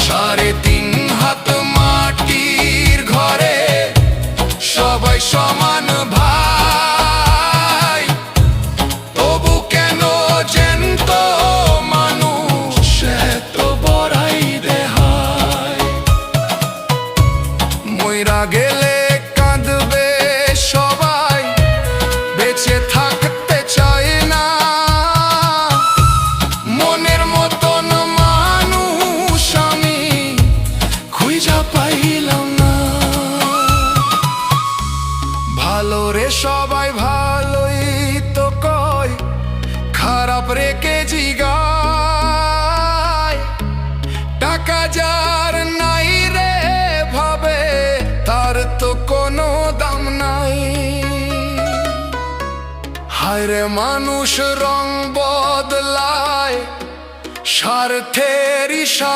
3.5 হাত মাটির ঘরে সবাই সমান ভাই, তবু কেন জ্যান্ত মানুষ এত বড়াই দেহায়? মইরা গেলে কাঁদবে সবাই, বেঁচে থাকতে চায় না। মনের মতন মানুষ আমি খুঁজা পাইলাম না। ভালো রে সবাই ভালোই তো কয়, খারাপ রেখে জিগায়। টাকা যার নাই রে ভাবে, তার তো কোনো দাম নাই। হায় রে মানুষ রং বদলায় স্বার্থের ইশারায়।